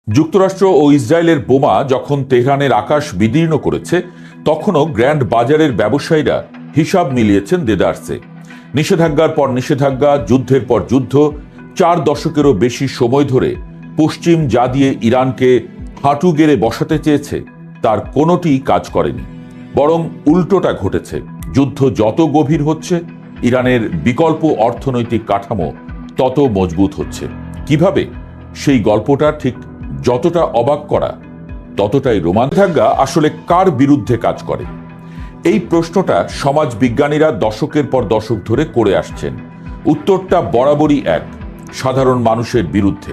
যুক্তরাষ্ট্র ও ইসরায়েলের বোমা যখন তেহরানের আকাশ বিদীর্ণ করেছে, তখনও গ্র্যান্ড বাজারের ব্যবসায়ীরা হিসাব মিলিয়েছেন দেদারসে। নিষেধাজ্ঞার পর নিষেধাজ্ঞা, যুদ্ধের পর যুদ্ধ, 4 দশকেরও বেশি সময় ধরে পশ্চিম যা দিয়ে ইরানকে হাঁটু গেড়ে বসাতে চেয়েছে তার কোনোটি কাজ করেনি, বরং উল্টোটা ঘটেছে। যুদ্ধ যত গভীর হচ্ছে, ইরানের বিকল্প অর্থনৈতিক কাঠামো তত মজবুত হচ্ছে। কিভাবে? সেই গল্পটা ঠিক যতটা অবাক করা, ততটাই রোমাঞ্চাজ্ঞা। আসলে কার বিরুদ্ধে কাজ করে? এই প্রশ্নটা সমাজ বিজ্ঞানীরা দশকের পর দশক ধরে করে আসছেন। উত্তরটা বরাবরই এক: সাধারণ মানুষের বিরুদ্ধে।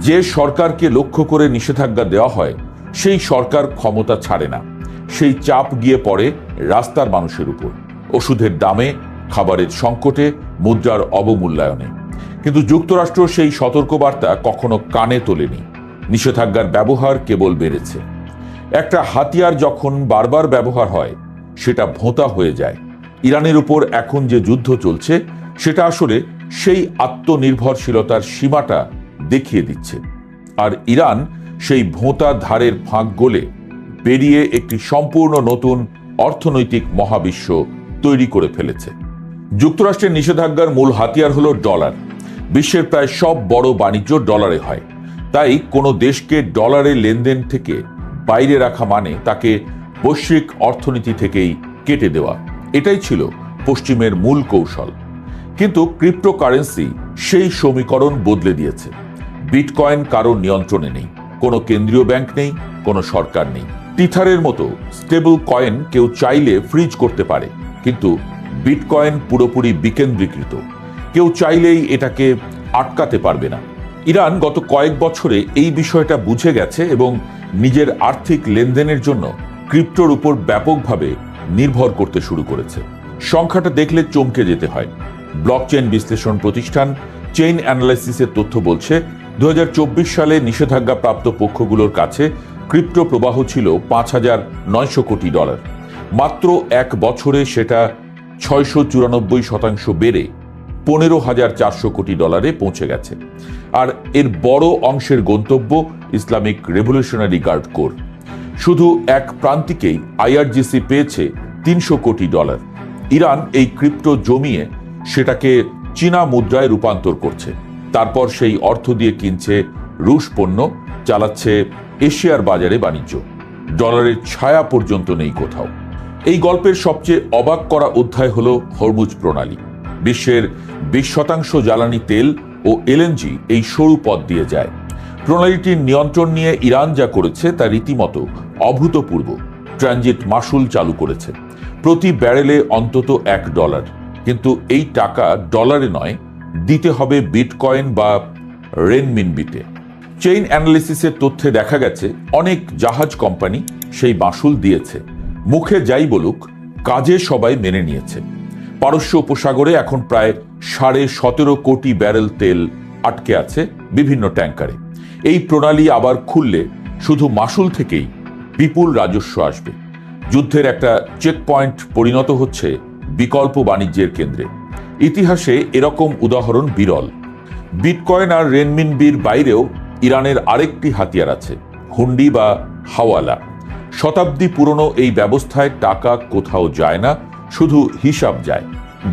যে সরকারকে লক্ষ্য করে নিষেধাজ্ঞা দেওয়া হয়, সেই সরকার ক্ষমতা ছাড়ে না। সেই চাপ গিয়ে পড়ে রাস্তার মানুষের উপর, ওষুধের দামে, খাবারের সংকটে, মুদ্রার অবমূল্যায়নে। কিন্তু যুক্তরাষ্ট্র সেই সতর্কবার্তা কখনো কানে তোলেনি। নিষেধাজ্ঞার ব্যবহার কেবল বেড়েছে। একটা হাতিয়ার যখন বারবার ব্যবহার হয়, সেটা ভোঁতা হয়ে যায়। ইরানের উপর এখন যে যুদ্ধ চলছে, সেটা আসলে সেই আত্মনির্ভরশীলতার সীমাটা দেখিয়ে দিচ্ছে। আর ইরান সেই ভোঁতা ধারের ফাঁক গলে বেরিয়ে একটি সম্পূর্ণ নতুন অর্থনৈতিক মহাবিশ্ব তৈরি করে ফেলেছে। যুক্তরাষ্ট্রের নিষেধাজ্ঞার মূল হাতিয়ার হলো ডলার। বিশ্বের প্রায় সব বড় বাণিজ্য ডলারে হয়। তাই কোনো দেশকে ডলারে লেনদেন থেকে বাইরে রাখা মানে তাকে বৈশ্বিক অর্থনীতি থেকেই কেটে দেওয়া। এটাই ছিল পশ্চিমের মূল কৌশল। কিন্তু ক্রিপ্টোকারেন্সি সেই সমীকরণ বদলে দিয়েছে। বিটকয়েন কারো নিয়ন্ত্রণে নেই, কোনো কেন্দ্রীয় ব্যাংক নেই, কোনো সরকার নেই। টিথারের মতো স্টেবল কয়েন কেউ চাইলে ফ্রিজ করতে পারে, কিন্তু বিটকয়েন পুরোপুরি বিকেন্দ্রীকৃত। কেউ চাইলেই এটাকে আটকাতে পারবে না। ইরান গত কয়েক বছরে এই বিষয়টা বুঝে গেছে এবং নিজের আর্থিক লেনদেনের জন্য ক্রিপ্টোর উপর ব্যাপকভাবে নির্ভর করতে শুরু করেছে। সংখ্যাটা দেখলে চমকে যেতে হয়। ব্লকচেইন বিশ্লেষণ প্রতিষ্ঠান চেইন অ্যানালাইসিসের তথ্য বলছে, 2024 সালে নিষেধাজ্ঞাপ্রাপ্ত পক্ষগুলোর কাছে ক্রিপ্টো প্রবাহ ছিল $5,900 কোটি। মাত্র 1 বছরে সেটা 694% বেড়ে $15,400 কোটি পৌঁছে গেছে। আর এর বড় অংশের গন্তব্য ইসলামিক রেভলিউশনারি গার্ড কোর। শুধু এক প্রান্তিকেই আইআরজিসি পেয়েছে $300 কোটি। ইরান এই ক্রিপ্টো জমিয়ে সেটাকে চীনা মুদ্রায় রূপান্তর করছে। তারপর সেই অর্থ দিয়ে কিনছে রুশ পণ্য, চালাচ্ছে এশিয়ার বাজারে বাণিজ্য। ডলারের ছায়া পর্যন্ত নেই কোথাও। এই গল্পের সবচেয়ে অবাক করা অধ্যায় হলো হরমুজ প্রণালী। বিশ্বের 20% জ্বালানি তেল ও এলএনজি এই সরু পথ দিয়ে যায়। প্রণালীটির নিয়ন্ত্রণ নিয়ে ইরান যা করেছে তা রীতিমতো অভূতপূর্ব। ট্রানজিট মাশুল চালু করেছে, প্রতি ব্যারেলে অন্তত $1। কিন্তু এই টাকা ডলারে নয়, দিতে হবে বিটকয়েন বা রেনমিনবিতে। চেইন অ্যানালিসিসের তথ্যে দেখা গেছে অনেক জাহাজ কোম্পানি সেই মাশুল দিয়েছে। মুখে যাই বলুক, কাজে সবাই মেনে নিয়েছে। পারস্য উপসাগরে এখন প্রায় 17.5 কোটি ব্যারেল তেল আটকে আছে বিভিন্ন ট্যাঙ্কারে। এই প্রণালী আবার খুললে শুধু মাশুল থেকেই বিপুল রাজস্ব আসবে। যুদ্ধের একটা চেকপয়েন্ট পরিণত হচ্ছে বিকল্প বাণিজ্যের কেন্দ্রে। ইতিহাসে এরকম উদাহরণ বিরল। বিটকয়েন আর রেনমিনবির বাইরেও ইরানের আরেকটি হাতিয়ার আছে, হুন্ডি বা হাওয়ালা। শতাব্দী পুরনো এই ব্যবস্থায় টাকা কোথাও যায় না, শুধু হিসাব যায়।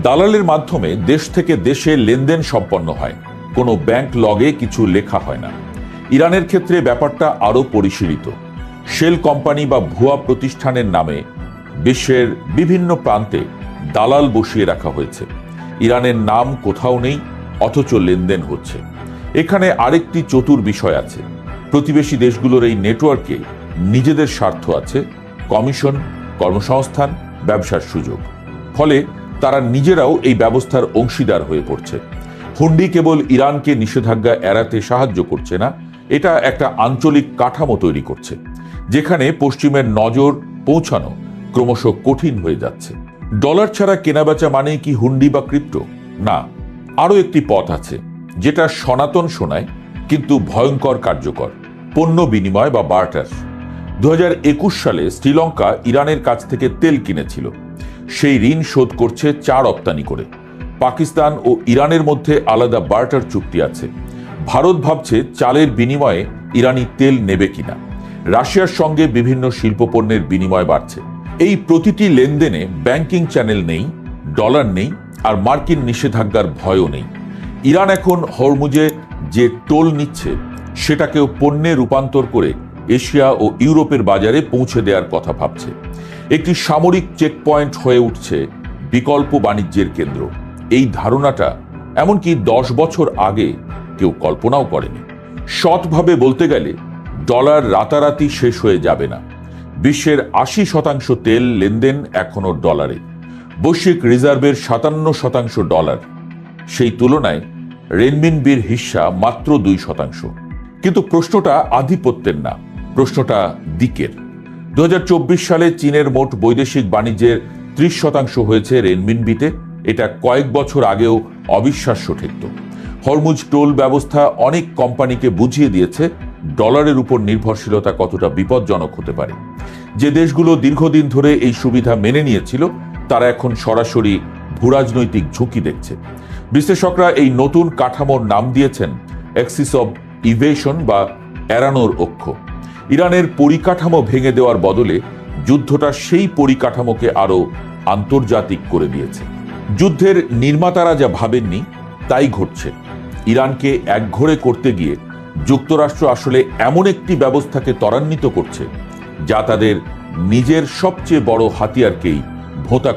দালালের মাধ্যমে দেশ থেকে দেশে লেনদেন সম্পন্ন হয়, কোনো ব্যাংক লগে কিছু লেখা হয় না। ইরানের ক্ষেত্রে ব্যাপারটা আরও পরিশীলিত। শেল কোম্পানি বা ভুয়া প্রতিষ্ঠানের নামে বিশ্বের বিভিন্ন প্রান্তে দালাল বসিয়ে রাখা হয়েছে। ইরানের নাম কোথাও নেই, অথচ লেনদেন হচ্ছে। এখানে আরেকটি চতুর বিষয় আছে। প্রতিবেশী দেশগুলোর এই নেটওয়ার্কে নিজেদের স্বার্থ আছে, কমিশন, কর্মসংস্থান, ব্যবসার সুযোগ। ফলে তারা নিজেরাও এই ব্যবস্থার অংশীদার হয়ে পড়ছে। হুন্ডি কেবল ইরানকে নিষেধাজ্ঞা এড়াতে সাহায্য করছে না, এটা একটা আঞ্চলিক কাঠামো তৈরি করছে, যেখানে পশ্চিমের নজর পৌঁছানো ক্রমশ কঠিন হয়ে যাচ্ছে। ডলার ছাড়া কেনাবেচা মানেই কি হুন্ডি বা ক্রিপ্টো? না, আরও একটি পথ আছে, যেটা সনাতন শোনায় কিন্তু ভয়ঙ্কর কার্যকর: পণ্য বিনিময় বা বার্টার। 2021 সালে শ্রীলঙ্কা ইরানের কাছ থেকে তেল কিনেছিল। সেই ঋণ শোধ করছে চা রপ্তানি করে। পাকিস্তান ও ইরানের মধ্যে আলাদা বার্টার চুক্তি আছে। ভারত ভাবছে চালের বিনিময়ে ইরানি তেল নেবে কিনা। রাশিয়ার সঙ্গে বিভিন্ন শিল্পপণ্যের বিনিময় বাড়ছে। এই প্রতিটি লেনদেনে ব্যাংকিং চ্যানেল নেই, ডলার নেই, আর মার্কিন নিষেধাজ্ঞার ভয়ও নেই। ইরান এখন হরমুজে যে টোল নিচ্ছে সেটাকেও পণ্যে রূপান্তর করে এশিয়া ও ইউরোপের বাজারে পৌঁছে দেওয়ার কথা ভাবছে। একটি সামরিক চেকপয়েন্ট হয়ে উঠছে বিকল্প বাণিজ্যের কেন্দ্র। এই ধারণাটা এমনকি 10 বছর আগে কেউ কল্পনাও করেনি। সৎভাবে বলতে গেলে ডলার রাতারাতি শেষ হয়ে যাবে না। বিশ্বের 80% তেল লেনদেন এখনো ডলারে, বৈশ্বিক রিজার্ভের 57% ডলার। সেই তুলনায় রেনমিনবির হিস্সা মাত্র 2%। কিন্তু প্রশ্নটা আধিপত্যের না, প্রশ্নটা দিকের। 2024 সালে চীনের মোট বৈদেশিক বাণিজ্যের 30% হয়েছে রেনমিনবিতে। এটা কয়েক বছর আগেও অবিশ্বাস্য ঠেকত। হরমুজ টোল ব্যবস্থা অনেক কোম্পানিকে বুঝিয়ে দিয়েছে ডলারের উপর নির্ভরশীলতা কতটা বিপজ্জনক হতে পারে। যে দেশগুলো দীর্ঘদিন ধরে এই সুবিধা মেনে নিয়েছিল তারা এখন সরাসরি ভূরাজনৈতিক ঝুঁকি দেখছে। বিশ্লেষকরা এই নতুন কাঠামোর নাম দিয়েছেন অ্যাক্সিস অব ইভেশন বা এড়ানোর অক্ষ। ইরানের পরিকাঠামো ভেঙে দেওয়ার বদলে যুদ্ধটা সেই পরিকাঠামোকে আরো আন্তর্জাতিক করে দিয়েছে। যুদ্ধের নির্মাতারা যা ভাবেননি তাই ঘটছে। ইরানকে একঘরে করতে গিয়ে যুক্তরাষ্ট্র আসলে এমন একটি ব্যবস্থাকে ত্বরান্বিত করছে যা তাদের নিজের সবচেয়ে বড় হাতিয়ারকেই ভোঁতা